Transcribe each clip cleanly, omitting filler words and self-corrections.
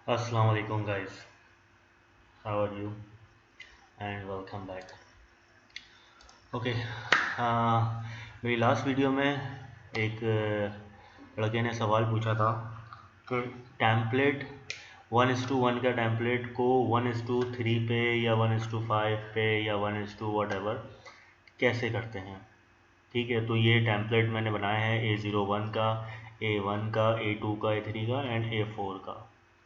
Assalamu alaikum guys, how are you and welcome back. Okay मेरी last video में एक लड़के ने सवाल पूछा था कि टैम्पलेट 1:1 का टैम्पलेट को 1:3 पे या 1:5 पे या 1:, वट एवर कैसे करते हैं। ठीक है, तो ये टैम्पलेट मैंने बनाया है A01 का, A1 का, A2 का, A3 का एंड A4 का।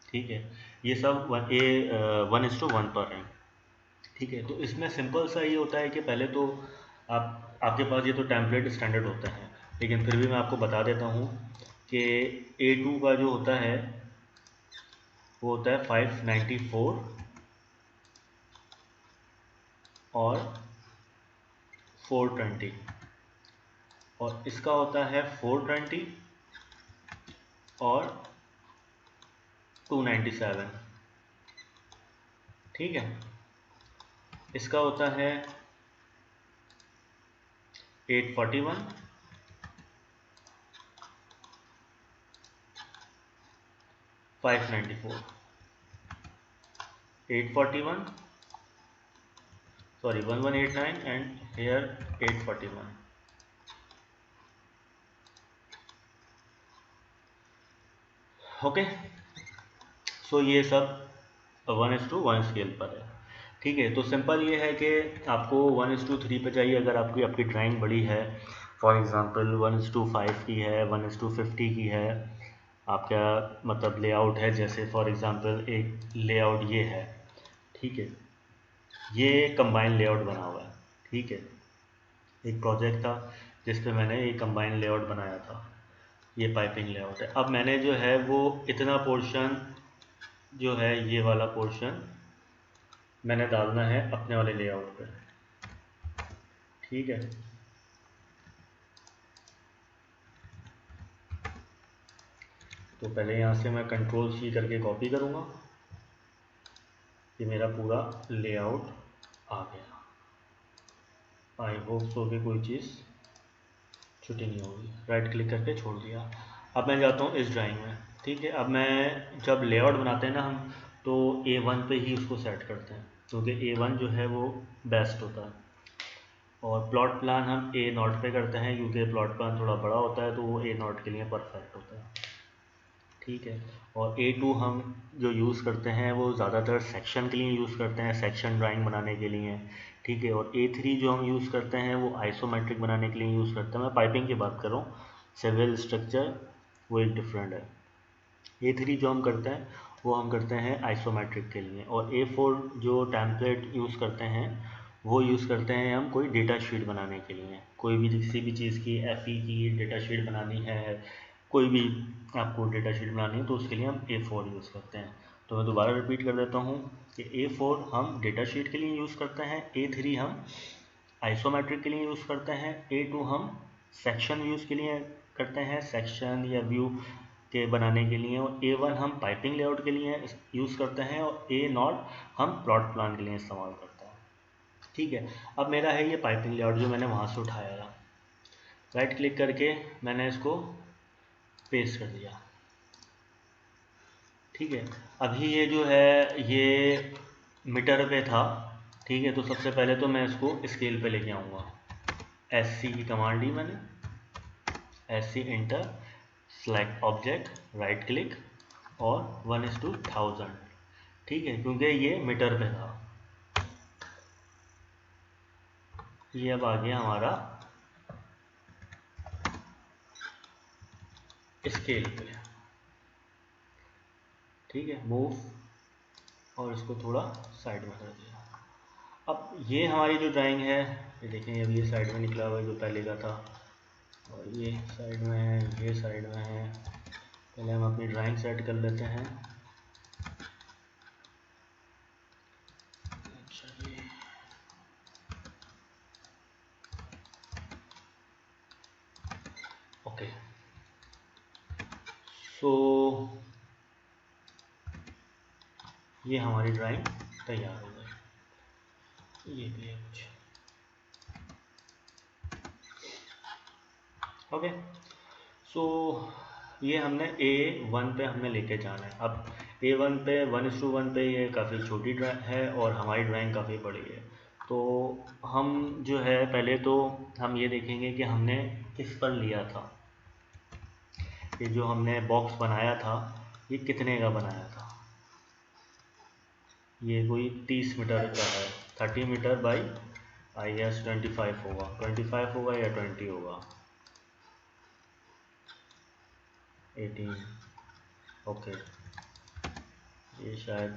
ठीक है, ये सब 1:1 पर है। ठीक है, तो इसमें सिंपल सा ये होता है कि पहले तो आपके पास ये तो टेम्पलेट स्टैंडर्ड होता है, लेकिन फिर भी मैं आपको बता देता हूँ कि A2 का जो होता है वो होता है 594 और 420, और इसका होता है 420 और 297। ठीक है, इसका होता है 841, 594, 841, sorry 1189 and here 841। ओके, सो ये सब 1:1 स्केल पर है। ठीक है, तो सिंपल ये है कि आपको 1:3 पे चाहिए अगर आपकी ड्राइंग बड़ी है। फॉर एग्ज़ाम्पल 1:5 की है, 1:50 की है, आपका मतलब लेआउट है। जैसे फॉर एग्ज़ाम्पल एक लेआउट ये है। ठीक है, ये कंबाइन लेआउट बना हुआ है। ठीक है, एक प्रोजेक्ट था जिस पे मैंने ये कंबाइन लेआउट बनाया था। ये पाइपिंग लेआउट है। अब मैंने जो है वो इतना पोर्शन जो है, ये वाला पोर्शन मैंने डालना है अपने वाले लेआउट पे। ठीक है, तो पहले यहाँ से मैं Ctrl+C करके कॉपी करूँगा। ये मेरा पूरा लेआउट आ गया। आई होप सो कि कोई चीज़ छुट्टी नहीं होगी। राइट क्लिक करके छोड़ दिया। अब मैं जाता हूँ इस ड्राइंग में। ठीक है, अब मैं जब लेआउट बनाते हैं ना हम, तो A1 पे ही उसको सेट करते हैं, क्योंकि A1 जो है वो बेस्ट होता है। और प्लॉट प्लान हम A0 पे करते हैं, क्योंकि प्लॉट प्लान थोड़ा बड़ा होता है तो वो A0 के लिए परफेक्ट होता है। ठीक है, और A2 हम जो यूज़ करते हैं वो ज़्यादातर सेक्शन के लिए यूज़ करते हैं, सेक्शन ड्राइंग बनाने के लिए। ठीक है, और A3 जो हम यूज़ करते हैं वो आइसोमेट्रिक बनाने के लिए यूज़ करते हैं। मैं पाइपिंग की बात कर रहा हूँ, सिविल स्ट्रक्चर वो एक डिफरेंट है। A3 जो हम करते हैं वो हम करते हैं आइसोमेट्रिक के लिए। और A4 जो टैम्पलेट यूज़ करते हैं वो यूज़ करते हैं हम कोई डेटा शीट बनाने के लिए। कोई भी किसी भी चीज़ की FE की डेटा शीट बनानी है, कोई भी आपको डेटा शीट बनानी है, तो उसके लिए हम A4 यूज़ करते हैं। तो मैं दोबारा रिपीट कर देता हूँ कि A4 हम डेटा शीट के लिए यूज़ करते हैं, A3 हम आइसोमेट्रिक के लिए यूज़ करते हैं, A2 हम सेक्शन व्यूज़ के लिए करते हैं, सेक्शन या व्यू के बनाने के लिए, और A1 हम पाइपिंग लेआउट के लिए यूज़ करते हैं, और A0 हम प्लॉट प्लान के लिए इस्तेमाल करते हैं। ठीक है, अब मेरा है ये पाइपिंग लेआउट जो मैंने वहाँ से उठाया था। राइट क्लिक करके मैंने इसको पेस्ट कर दिया। ठीक है, अभी ये जो है ये मीटर पे था। ठीक है, तो सबसे पहले तो मैं इसको स्केल पे लेके आऊँगा। SC की कमांड दी मैंने, SC inter, select object, right click और 1:1000। ठीक है, क्योंकि ये मीटर पे था। ये अब आ गया हमारा स्केल पे। ठीक है, मूव, और इसको थोड़ा साइड में कर दिया। अब ये हमारी जो ड्राइंग है, ये देखें अब ये साइड में निकला हुआ है जो पहले का था, और ये साइड में है, ये साइड में है। पहले हम अपनी ड्राइंग सेट कर लेते हैं। अच्छा ये ओके, सो ये हमारी ड्राइंग तैयार हो गई। ये भी है कुछ। ओके, सो ये हमने A1 पे हमने लेके जाना है। अब A1 पे 1:1 पे ये काफ़ी छोटी है और हमारी ड्राइंग काफ़ी बड़ी है। तो हम जो है पहले तो हम ये देखेंगे कि हमने किस पर लिया था, ये जो हमने बॉक्स बनाया था ये कितने का बनाया था। ये कोई 30 मीटर का है, 30 मीटर बाई आई गेस 25 होगा, 25 होगा या 20 होगा, 18, ओके। ये शायद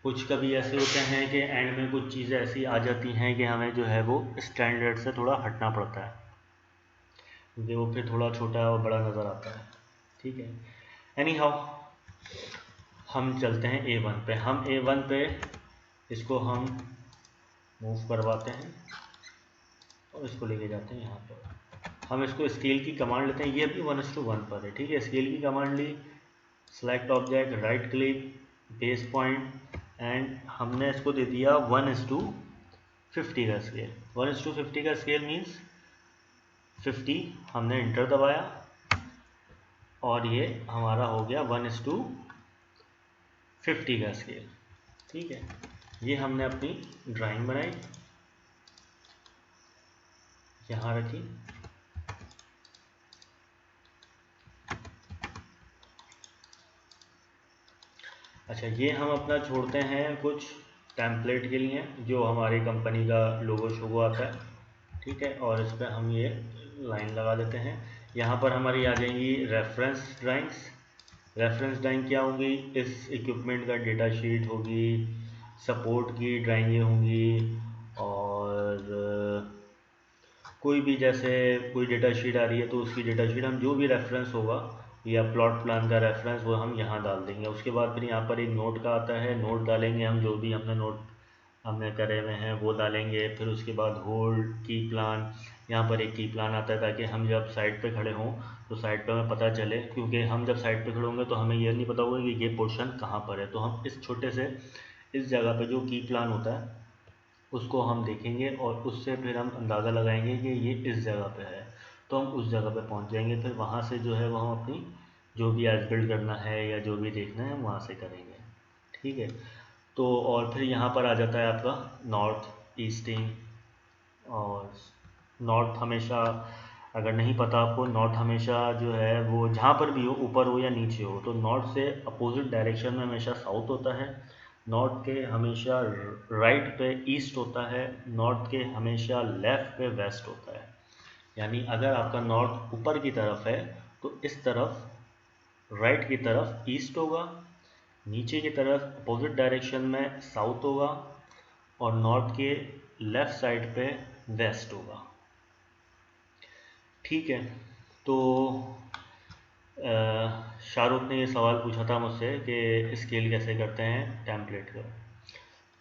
कुछ कभी ऐसे होते हैं कि एंड में कुछ चीज़ें ऐसी आ जाती हैं कि हमें जो है वो स्टैंडर्ड से थोड़ा हटना पड़ता है, क्योंकि वो फिर थोड़ा छोटा और बड़ा नज़र आता है। ठीक है, एनी हाउ हम चलते हैं A1 पे। हम A1 पे इसको हम मूव करवाते हैं और इसको लेके जाते हैं यहाँ पर। हम इसको स्केल की कमांड लेते हैं, ये भी 1:1 पर है। ठीक है, स्केल की कमांड ली, select object, right click, base point, and हमने इसको दे दिया 1:50 का स्केल। 1:50 का स्केल मीन्स 50, हमने इंटर दबाया और ये हमारा हो गया 1:50 का स्केल। ठीक है, ये हमने अपनी ड्राइंग बनाई, यहाँ रखी। अच्छा, ये हम अपना छोड़ते हैं कुछ टेम्पलेट के लिए जो हमारी कंपनी का लोगो शोगो आता है। ठीक है, और इस पर हम ये लाइन लगा देते हैं। यहाँ पर हमारी आ जाएंगी रेफरेंस ड्राइंग्स। रेफरेंस ड्राइंग क्या होंगी, इस इक्विपमेंट का डेटा शीट होगी, सपोर्ट की ड्राइंगें होंगी, और कोई भी जैसे कोई डेटा शीट आ रही है तो उसकी डेटा शीट हम जो भी रेफरेंस होगा या प्लॉट प्लान का रेफरेंस वो हम यहाँ डाल देंगे। उसके बाद फिर यहाँ पर एक नोट का आता है, नोट डालेंगे हम, जो भी हमने नोट हमने करे हुए हैं वो डालेंगे। फिर उसके बाद होल्ड की प्लान, यहाँ पर एक की प्लान आता है ताकि हम जब साइट पे खड़े हों तो साइट पे हमें पता चले, क्योंकि हम जब साइट पे खड़े होंगे तो हमें ये नहीं पता होगा कि ये पोर्शन कहाँ पर है। तो हम इस छोटे से इस जगह पे जो की प्लान होता है उसको हम देखेंगे और उससे फिर हम अंदाज़ा लगाएंगे कि ये इस जगह पे है, तो हम उस जगह पे पहुंच जाएंगे। फिर वहाँ से जो है वो हम अपनी जो भी एज बिल्ड करना है या जो भी देखना है वहाँ से करेंगे। ठीक है, तो और फिर यहाँ पर आ जाता है आपका नॉर्थ ईस्टिंग। और नॉर्थ हमेशा, अगर नहीं पता आपको, नॉर्थ हमेशा जो है वो जहाँ पर भी हो, ऊपर हो या नीचे हो, तो नॉर्थ से अपोजिट डायरेक्शन में हमेशा साउथ होता है। नॉर्थ के हमेशा राइट पे ईस्ट होता है, नॉर्थ के हमेशा लेफ़्ट पे वेस्ट होता है। यानी अगर आपका नॉर्थ ऊपर की तरफ है तो इस तरफ राइट की तरफ ईस्ट होगा, नीचे की तरफ अपोजिट डायरेक्शन में साउथ होगा, और नॉर्थ के लेफ़्ट साइड पे वेस्ट होगा। ठीक है, तो शाहरुख ने ये सवाल पूछा था मुझसे कि स्केल कैसे करते हैं टेम्पलेट का।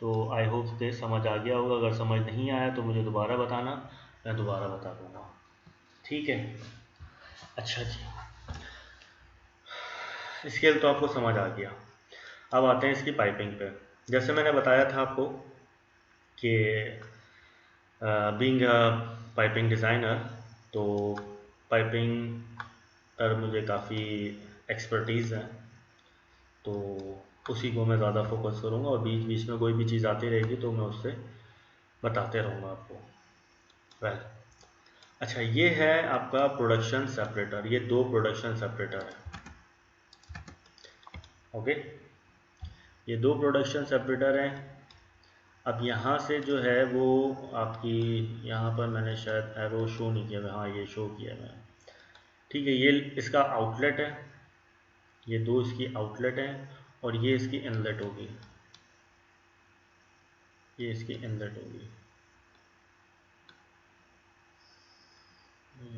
तो आई होप कि समझ आ गया होगा। अगर समझ नहीं आया तो मुझे दोबारा बताना, मैं दोबारा बता दूँगा। ठीक है, अच्छा जी, स्केल तो आपको समझ आ गया। अब आते हैं इसकी पाइपिंग पे। जैसे मैंने बताया था आपको कि बीइंग अ पाइपिंग डिज़ाइनर, तो पाइपिंग पर मुझे काफ़ी एक्सपर्टीज़ है, तो उसी को मैं ज़्यादा फोकस करूँगा और बीच बीच में कोई भी चीज़ आती रहेगी तो मैं उससे बताते रहूँगा आपको। वेल, अच्छा, ये है आपका प्रोडक्शन सेपरेटर। ये दो प्रोडक्शन सेपरेटर हैं। ओके, ये दो प्रोडक्शन सेपरेटर हैं। अब यहाँ से जो है वो आपकी, यहाँ पर मैंने शायद एरो शो नहीं किया है, हाँ ये शो किया है। ठीक है, ये इसका आउटलेट है, ये दो इसकी आउटलेट हैं, और ये इसकी इनलेट होगी, ये इसकी इनलेट होगी,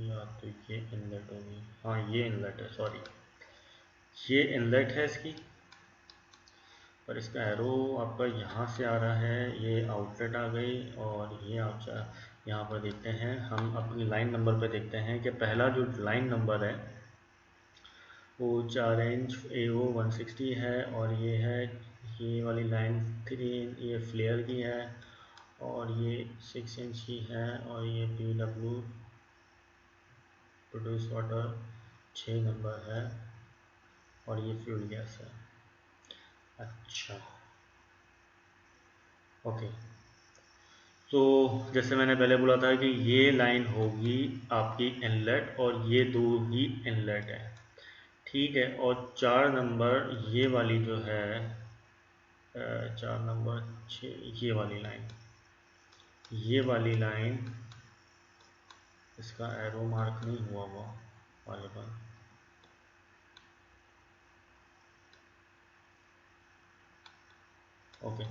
या तो ये इनलेट होगी, हाँ ये इनलेट है, सॉरी ये इनलेट है इसकी। पर इसका एरो आपका यहाँ से आ रहा है, ये आउटलेट आ गई, और ये आप यहाँ पर देखते हैं, हम अपनी लाइन नंबर पे देखते हैं कि पहला जो लाइन नंबर है वो 4 इंच AO 160 है, और ये है, ये वाली लाइन 3, ये फ्लेयर की है, और ये 6 इंच की है, और ये PW प्रोड्यूस वाटर 6 नंबर है और ये फ्यूल गैस है। अच्छा ओके, तो जैसे मैंने पहले बोला था कि ये लाइन होगी आपकी इनलेट और ये दो ही इनलेट है, ठीक है। और 4 नंबर ये वाली जो है 4 नंबर 6 ये वाली लाइन इसका एरो मार्क नहीं हुआ वाले पर। ओके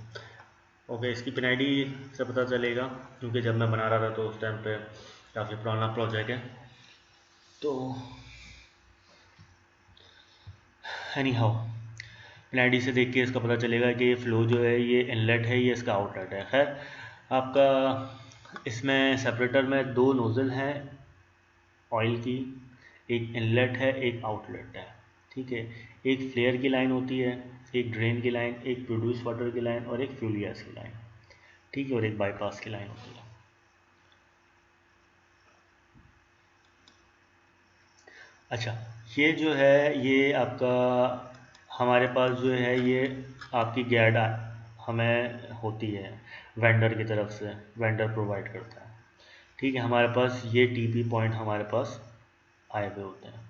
ओके, इसकी पिनआईडी से पता चलेगा क्योंकि जब मैं बना रहा था तो उस टाइम पे काफ़ी पुराना प्रोजेक्ट है। तो एनी हाउ पिनआईडी से देख के इसका पता चलेगा कि ये फ्लो जो है ये इनलेट है, ये इसका आउटलेट है। खैर आपका इसमें सेपरेटर में 2 नोज़ल हैं ऑयल की, एक इनलेट है एक आउटलेट है, ठीक है। एक फ्लेयर की लाइन होती है, एक ड्रेन की लाइन, एक प्रोड्यूस वाटर की लाइन और एक फ्यूल गैस की लाइन, ठीक है, और एक बाईपास की लाइन होती है। अच्छा, ये जो है ये आपका हमारे पास जो है ये आपकी गैड हमें होती है वेंडर की तरफ से, वेंडर प्रोवाइड करता है, ठीक है। हमारे पास ये टीपी पॉइंट हमारे पास आए हुए होते हैं,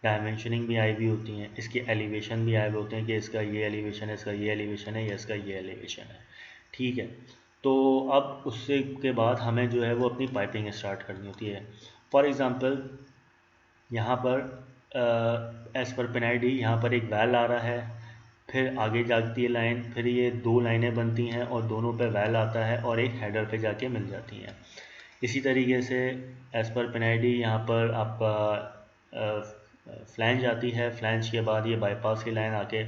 डायमेंशनिंग भी आई हुई होती हैं, इसके एलिवेशन भी आए हुए होते हैं कि इसका ये एलिवेशन है, इसका ये एलिवेशन है या इसका ये एलिवेशन है, ठीक है। तो अब उससे के बाद हमें जो है वो अपनी पाइपिंग स्टार्ट करनी होती है। फॉर एग्ज़ाम्पल यहाँ पर एज़ पर पिनआईडी यहाँ पर एक वैल आ रहा है, फिर आगे जाती है लाइन, फिर ये 2 लाइनें बनती हैं और दोनों पे वैल आता है और एक हेडर पे जाके मिल जाती हैं। इसी तरीके से एज़ पर पिनआईडी यहाँ पर आपका फ्लैंज आती है, फ्लैंज के बाद ये बाईपास की लाइन आके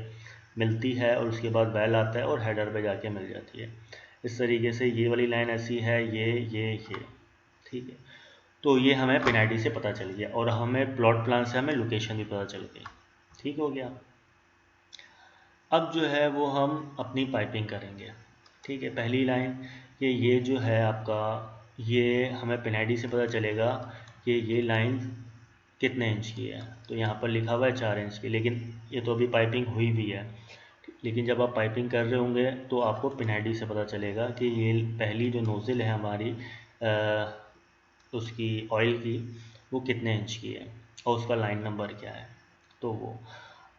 मिलती है और उसके बाद वैल आता है और हेडर पे जाके मिल जाती है। इस तरीके से ये वाली लाइन ऐसी है, ये ठीक है। तो ये हमें पिनआईडी से पता चल गया और हमें प्लॉट प्लान से हमें लोकेशन भी पता चल गई, ठीक हो गया। अब जो है वो हम अपनी पाइपिंग करेंगे, ठीक है। पहली लाइन कि ये जो है आपका ये हमें पिनआईडी से पता चलेगा कि ये लाइन कितने इंच की है, तो यहाँ पर लिखा हुआ है 4 इंच की, लेकिन ये तो अभी पाइपिंग हुई भी है। लेकिन जब आप पाइपिंग कर रहे होंगे तो आपको पिनआईडी से पता चलेगा कि ये पहली जो नोज़ल है हमारी उसकी ऑयल की वो कितने इंच की है और उसका लाइन नंबर क्या है। तो वो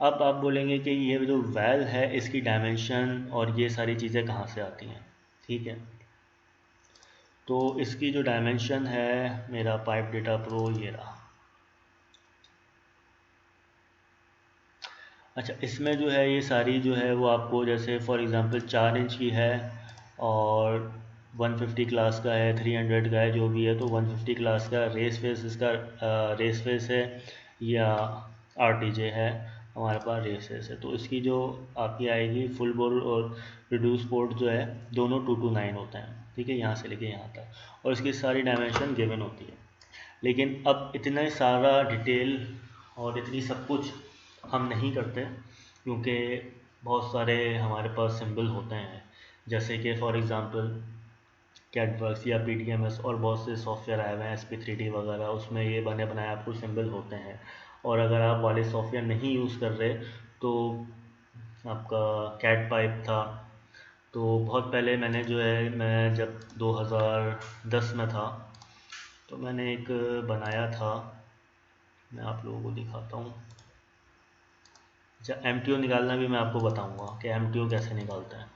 अब आप बोलेंगे कि ये जो वैल है इसकी डायमेंशन और ये सारी चीज़ें कहाँ से आती हैं, ठीक है। तो इसकी जो डायमेंशन है मेरा पाइप डेटा प्रो ये रहा। अच्छा, इसमें जो है ये सारी जो है वो आपको जैसे फॉर एग्ज़ाम्पल 4 इंच की है और 150 क्लास का है, 300 का है, जो भी है, तो 150 क्लास का रेस फेस इसका रेस फेस है या आरटीजे है, हमारे पास रेस फेस है। तो इसकी जो आपकी आएगी फुल बोर और रिड्यूस पोर्ट जो है दोनों 229 होते हैं, ठीक है, यहाँ से लेके यहाँ तक, और इसकी सारी डायमेंशन गिवन होती है। लेकिन अब इतना सारा डिटेल और इतनी सब कुछ हम नहीं करते क्योंकि बहुत सारे हमारे पास सिंबल होते हैं, जैसे कि फॉर एग्ज़ाम्पल कैडवर्क्स या PDMS और बहुत से सॉफ्टवेयर आए हुए हैं SP3D वगैरह, उसमें ये बने बनाए आपको सिंबल होते हैं। और अगर आप वाले सॉफ्टवेयर नहीं यूज़ कर रहे तो आपका कैट पाइप था, तो बहुत पहले मैंने जो है मैं जब 2010 में था तो मैंने एक बनाया था, मैं आप लोगों को दिखाता हूँ। अच्छा, MTO निकालना भी मैं आपको बताऊंगा कि MTO कैसे निकालते हैं।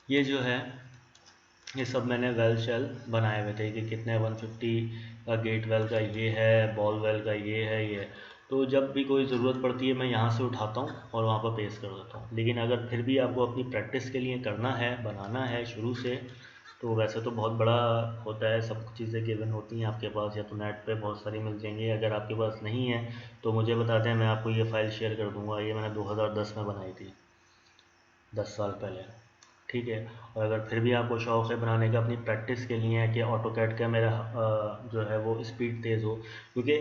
ये जो है ये सब मैंने वेल शेल बनाए हुए थे कि कितने 150 का गेट वेल का ये है, बॉल वेल का ये है, ये। तो जब भी कोई ज़रूरत पड़ती है मैं यहाँ से उठाता हूँ और वहाँ पर पेस्ट कर देता हूँ। लेकिन अगर फिर भी आपको अपनी प्रैक्टिस के लिए करना है, बनाना है शुरू से, तो वैसे तो बहुत बड़ा होता है, सब चीज़ें गिवन होती हैं आपके पास, या तो नेट पे बहुत सारी मिल जाएंगी। अगर आपके पास नहीं है तो मुझे बता दें, मैं आपको ये फ़ाइल शेयर कर दूँगा। ये मैंने 2010 में बनाई थी, 10 साल पहले, ठीक है। और अगर फिर भी आपको शौक़ है बनाने का, अपनी प्रैक्टिस के लिए है कि ऑटोकैड का मेरा जो है वो स्पीड तेज़ हो, क्योंकि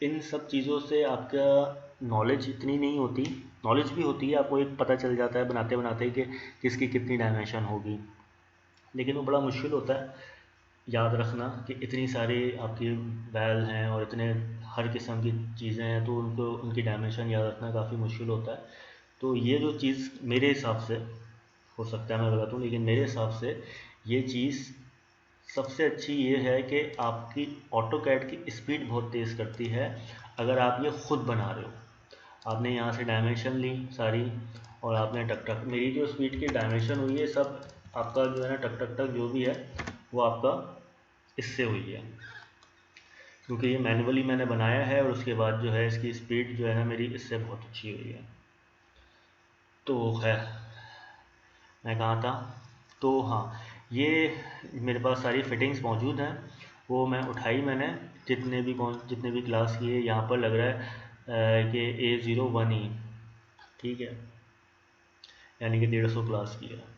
इन सब चीज़ों से आपका नॉलेज इतनी नहीं होती, नॉलेज भी होती है, आपको एक पता चल जाता है बनाते बनाते कि किसकी कितनी डायमेंशन होगी, लेकिन वो बड़ा मुश्किल होता है याद रखना कि इतनी सारी आपकी वैल हैं और इतने हर किस्म की चीज़ें हैं, तो उनको उनकी डायमेंशन याद रखना काफ़ी मुश्किल होता है। तो ये जो चीज़ मेरे हिसाब से, हो सकता है मैं गलत हूँ, लेकिन मेरे हिसाब से ये चीज़ सबसे अच्छी ये है कि आपकी ऑटोकैड की स्पीड बहुत तेज़ करती है अगर आप ये खुद बना रहे हो। आपने यहाँ से डायमेंशन ली सारी और आपने टक टक, मेरी जो स्पीड की डायमेंशन हुई है सब आपका जो है ना टक टक टक जो भी है वो आपका इससे हुई है, क्योंकि ये मैनुअली मैंने बनाया है और उसके बाद जो है इसकी स्पीड जो है ना मेरी इससे बहुत अच्छी हुई है। तो है, मैं कहाँ था, तो हाँ, ये मेरे पास सारी फिटिंग्स मौजूद हैं, वो मैं उठाई मैंने, जितने भी क्लास किए यहाँ पर लग रहा है कि A01E, ठीक है, यानी कि 150 क्लास की है।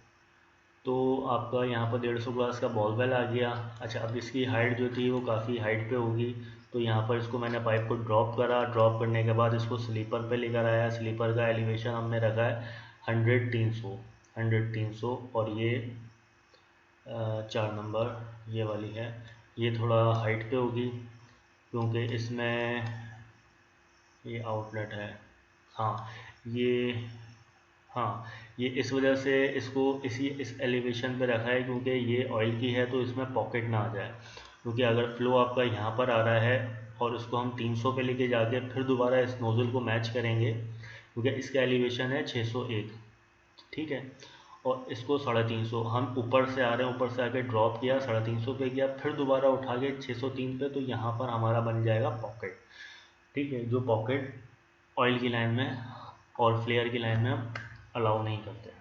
तो आपका यहाँ पर 150 क्लास का बॉल बेल आ गया। अच्छा, अब इसकी हाइट जो थी वो काफ़ी हाइट पे होगी, तो यहाँ पर इसको मैंने पाइप को ड्रॉप करा, ड्रॉप करने के बाद इसको स्लीपर पे लेकर आया। स्लीपर का एलिवेशन हमने रखा है 100-300 और ये 4 नंबर ये वाली है, ये थोड़ा हाइट पे होगी क्योंकि इसमें ये आउटलेट है, हाँ ये, हाँ ये इस वजह से इसको इस एलिवेशन पे रखा है क्योंकि ये ऑयल की है तो इसमें पॉकेट ना आ जाए, क्योंकि अगर फ्लो आपका यहाँ पर आ रहा है और इसको हम 300 पे लेके जाके फिर दोबारा इस नोज़ल को मैच करेंगे, क्योंकि इसका एलिवेशन है 601, ठीक है, और इसको 350 हम ऊपर से आ रहे हैं, ऊपर से आके ड्रॉप किया 350 पे किया, फिर दोबारा उठा के 603 पे, तो यहाँ पर हमारा बन जाएगा पॉकेट, ठीक है, जो पॉकेट ऑयल की लाइन में और फ्लेयर की लाइन में हम अलाउ नहीं करते,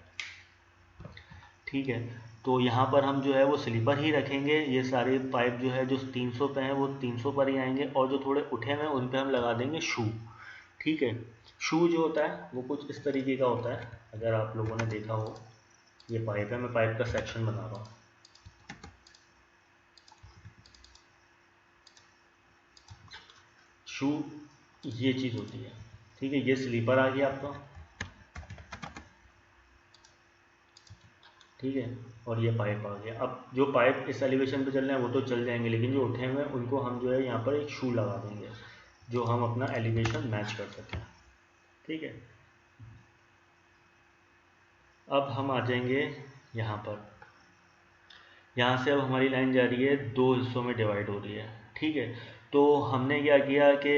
ठीक है। तो यहाँ पर हम जो है वो स्लीपर ही रखेंगे, ये सारे पाइप जो है जो 300 पे हैं वो 300 पर ही आएंगे, और जो थोड़े उठे हुए हैं उन पे हम लगा देंगे शू, ठीक है। शू जो होता है वो कुछ इस तरीके का होता है, अगर आप लोगों ने देखा हो, ये पाइप है, मैं पाइप का सेक्शन बना रहा हूँ, शू ये चीज़ होती है, ठीक है, ये स्लीपर आ गया आपका, ठीक है, और ये पाइप आ गया। अब जो पाइप इस एलिवेशन पे चल रहे हैं वो तो चल जाएंगे, लेकिन जो उठे हुए हैं उनको हम जो है यहाँ पर एक शू लगा देंगे जो हम अपना एलिवेशन मैच कर सकें, ठीक है। अब हम आ जाएंगे यहाँ पर, यहाँ से अब हमारी लाइन जा रही है, 2 हिस्सों में डिवाइड हो रही है, ठीक है। तो हमने क्या किया कि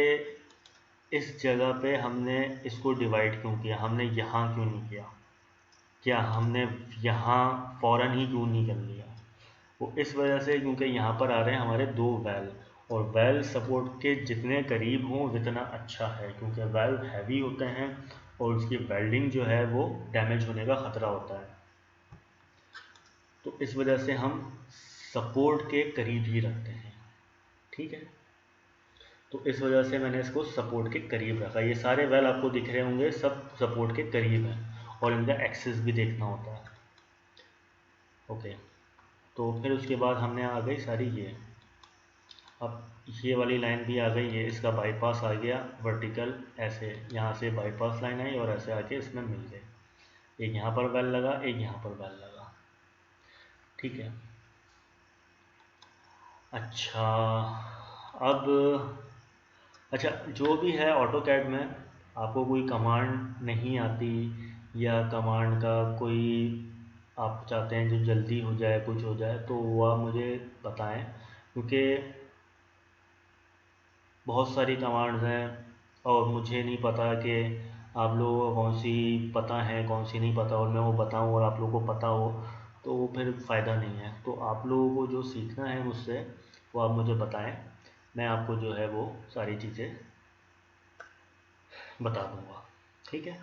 इस जगह पे हमने इसको डिवाइड क्यों किया, हमने यहाँ क्यों नहीं किया, क्या हमने यहाँ फ़ौरन ही क्यों नहीं कर लिया, वो इस वजह से क्योंकि यहाँ पर आ रहे हैं हमारे 2 वैल, और वैल सपोर्ट के जितने करीब हों उतना अच्छा है, क्योंकि वैल हैवी होते हैं और उसकी वेल्डिंग जो है वो डैमेज होने का ख़तरा होता है, तो इस वजह से हम सपोर्ट के करीब ही रखते हैं, ठीक है। तो इस वजह से मैंने इसको सपोर्ट के करीब रखा, ये सारे वेल आपको दिख रहे होंगे सब सपोर्ट के करीब हैं और इनका एक्सेस भी देखना होता है, ओके। तो फिर उसके बाद हमने आ गई सारी ये, अब ये वाली लाइन भी आ गई, ये इसका बाईपास आ गया वर्टिकल, ऐसे यहाँ से बाईपास लाइन आई और ऐसे आके इसमें मिल गए, एक यहाँ पर वेल लगा, एक यहाँ पर वेल लगा, ठीक है। अच्छा, अब अच्छा, जो भी है ऑटोकैड में आपको कोई कमांड नहीं आती या कमांड का कोई आप चाहते हैं जो जल्दी हो जाए, कुछ हो जाए, तो वो आप मुझे बताएं, क्योंकि बहुत सारी कमांड्स हैं और मुझे नहीं पता कि आप लोगों को कौन सी पता है कौन सी नहीं पता, और मैं वो बताऊं और आप लोगों को पता हो तो वो फिर फ़ायदा नहीं है। तो आप लोगों को जो सीखना है मुझसे वो आप मुझे बताएं, मैं आपको जो है वो सारी चीज़ें बता दूंगा, ठीक है।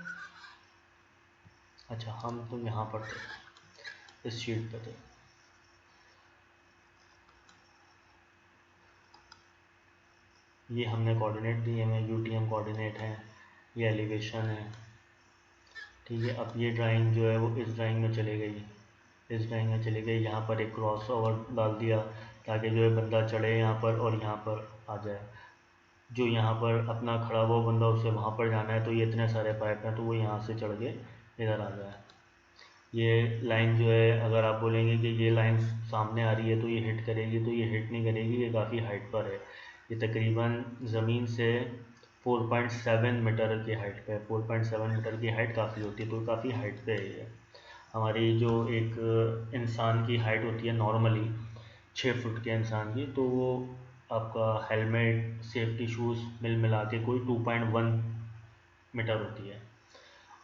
अच्छा, हम तो यहाँ पर थे, इस शीट पे थे, ये हमने कोऑर्डिनेट दिए हैं, यूटीएम कोऑर्डिनेट है, ये एलिवेशन है, ठीक है। अब ये ड्राइंग जो है वो इस ड्राइंग में चले गई, इस ड्राइंग में चले गई, यहाँ पर एक क्रॉस ओवर डाल दिया ताकि जो है बंदा चढ़े यहाँ पर और यहाँ पर आ जाए। जो यहाँ पर अपना खड़ा हुआ बंदा उसे वहाँ पर जाना है, तो ये इतने सारे पाइप हैं तो वो यहाँ से चढ़ के इधर आ जाए। ये लाइन जो है अगर आप बोलेंगे कि ये लाइन सामने आ रही है तो ये हिट करेगी, तो ये हिट नहीं करेगी, ये काफ़ी हाइट पर है। ये तकरीबन ज़मीन से 4.7 मीटर की हाइट पे है। 4.7 मीटर की हाइट काफ़ी होती है, तो काफ़ी हाइट पे है ये। हमारी जो एक इंसान की हाइट होती है नॉर्मली 6 फुट के इंसान की, तो वो आपका हेलमेट सेफ्टी शूज़ मिल मिला के कोई 2.1 मीटर होती है,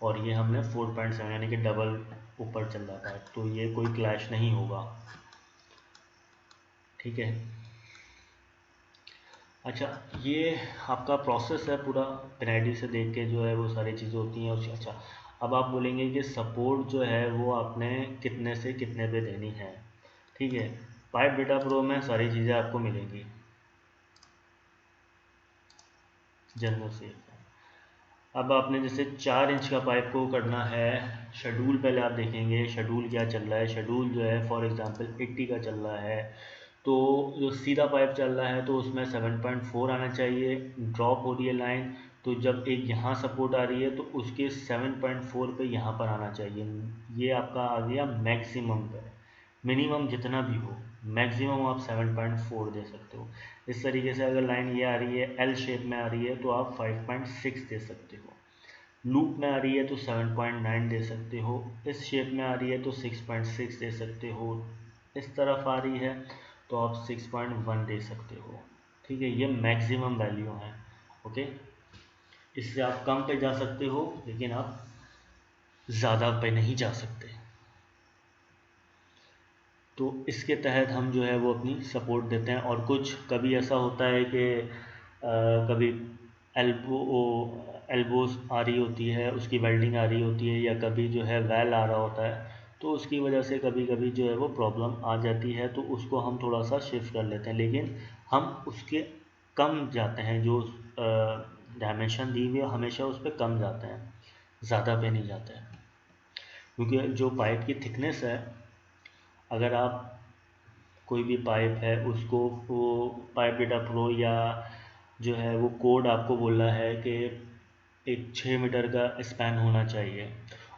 और ये हमने 4.7 यानी कि डबल ऊपर चल रहा है, तो ये कोई क्लैश नहीं होगा, ठीक है। अच्छा, ये आपका प्रोसेस है पूरा, पेनल्टी से देख के जो है वो सारी चीज़ें होती हैं उसकी। अच्छा, अब आप बोलेंगे कि सपोर्ट जो है वो आपने कितने से कितने पे देनी है, ठीक है। पाइप डेटा प्रो में सारी चीज़ें आपको मिलेंगी, जनरल से। अब आपने जैसे 4 इंच का पाइप को करना है, शेड्यूल पहले आप देखेंगे शेड्यूल क्या चल रहा है। शेड्यूल जो है फॉर एग्जांपल 80 का चल रहा है, तो जो सीधा पाइप चल रहा है तो उसमें 7.4 आना चाहिए। ड्रॉप हो रही है लाइन, तो जब एक यहाँ सपोर्ट आ रही है तो उसके 7.4 पे यहाँ पर आना चाहिए। ये आपका आ गया मैक्सिमम पे। मिनिमम जितना भी हो, मैक्सिमम आप 7.4 दे सकते हो। इस तरीके से अगर लाइन ये आ रही है एल शेप में आ रही है तो आप 5.6 दे सकते हो। लूप में आ रही है तो 7.9 दे सकते हो। इस शेप में आ रही है तो 6.6 दे सकते हो। इस तरफ आ रही है तो आप 6.1 दे सकते हो, ठीक है। ये मैक्सिमम वैल्यू है, ओके। इससे आप कम पे जा सकते हो लेकिन आप ज़्यादा पे नहीं जा सकते। तो इसके तहत हम जो है वो अपनी सपोर्ट देते हैं। और कुछ कभी ऐसा होता है कि कभी एल्बोस आ रही होती है, उसकी वेल्डिंग आ रही होती है, या कभी जो है वेल आ रहा होता है, तो उसकी वजह से कभी कभी जो है वो प्रॉब्लम आ जाती है, तो उसको हम थोड़ा सा शिफ्ट कर लेते हैं। लेकिन हम उसके कम जाते हैं, जो डायमेंशन दी हुई है हमेशा उस पर कम जाते हैं, ज़्यादा पे नहीं जाते हैं। क्योंकि जो पाइप की थिकनेस है, अगर आप कोई भी पाइप है उसको, वो पाइप डेटा प्रो या जो है वो कोड आपको बोल रहा है कि एक 6 मीटर का स्पैन होना चाहिए,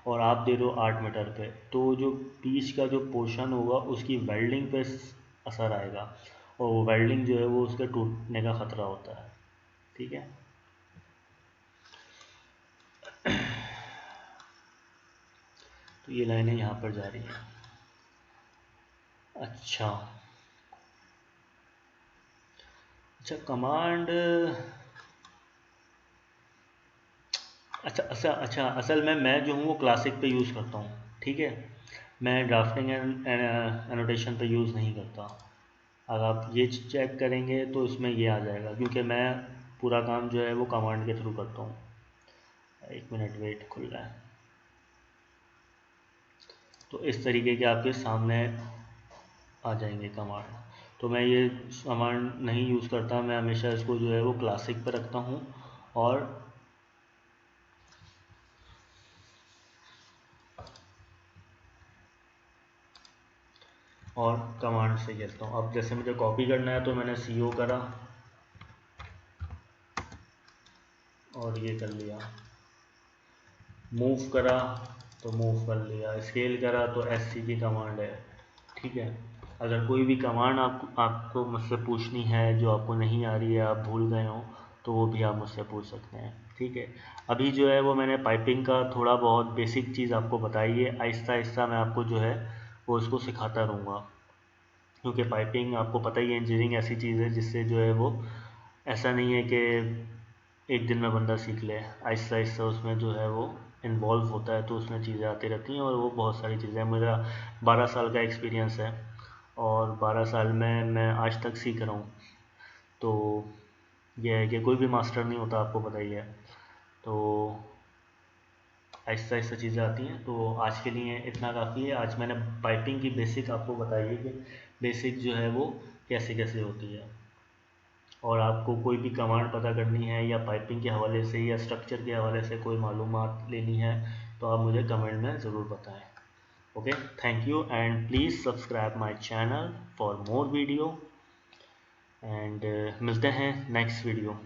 और आप दे दो 8 मीटर पे, तो जो बीच का जो पोर्शन होगा उसकी वेल्डिंग पे असर आएगा, और वो वेल्डिंग जो है वो उसके टूटने का ख़तरा होता है, ठीक है। तो ये लाइनें यहाँ पर जा रही हैं। अच्छा अच्छा, कमांड, अच्छा असल में मैं जो हूँ वो क्लासिक पे यूज़ करता हूँ, ठीक है। मैं ड्राफ्टिंग एंड एनोटेशन पे यूज़ नहीं करता। अगर आप ये चेक करेंगे तो इसमें ये आ जाएगा, क्योंकि मैं पूरा काम जो है वो कमांड के थ्रू करता हूँ। 1 मिनट वेट, खुल रहा है। तो इस तरीके के आपके सामने आ जाएंगे कमांड। तो मैं ये कमांड नहीं यूज़ करता, मैं हमेशा इसको जो है वो क्लासिक पर रखता हूँ और कमांड से खेलता हूँ। अब जैसे मुझे कॉपी करना है तो मैंने CO करा और ये कर लिया, मूव करा तो मूव कर लिया, स्केल करा तो SC की कमांड है, ठीक है। अगर कोई भी कमांड आपको मुझसे पूछनी है जो आपको नहीं आ रही है, आप भूल गए हो, तो वो भी आप मुझसे पूछ सकते हैं, ठीक है। अभी जो है वो मैंने पाइपिंग का थोड़ा बहुत बेसिक चीज़ आपको बताई है, आहिस्ता आहिस्ता मैं आपको जो है वो उसको सिखाता रहूँगा, क्योंकि पाइपिंग आपको पता ही है, इंजीनियरिंग ऐसी चीज़ है जिससे जो है वो ऐसा नहीं है कि एक दिन में बंदा सीख ले, आहिस्ता आहिस्ता उसमें जो है वो इन्वॉल्व होता है, तो उसमें चीज़ें आती रहती हैं, और वो बहुत सारी चीज़ें। मेरा 12 साल का एक्सपीरियंस है, और 12 साल में मैं आज तक सीख रहा हूँ। तो यह है कि कोई भी मास्टर नहीं होता, आपको पता ही है। तो आहिस्ता आहिस्ता चीज़ें आती हैं। तो आज के लिए इतना काफ़ी है। आज मैंने पाइपिंग की बेसिक आपको बताई है कि बेसिक जो है वो कैसे कैसे होती है। और आपको कोई भी कमांड पता करनी है या पाइपिंग के हवाले से या स्ट्रक्चर के हवाले से कोई मालूमात लेनी है तो आप मुझे कमेंट में ज़रूर बताएं। Okay, thank you and please subscribe my channel for more video and मिलते हैं नेक्स्ट वीडियो।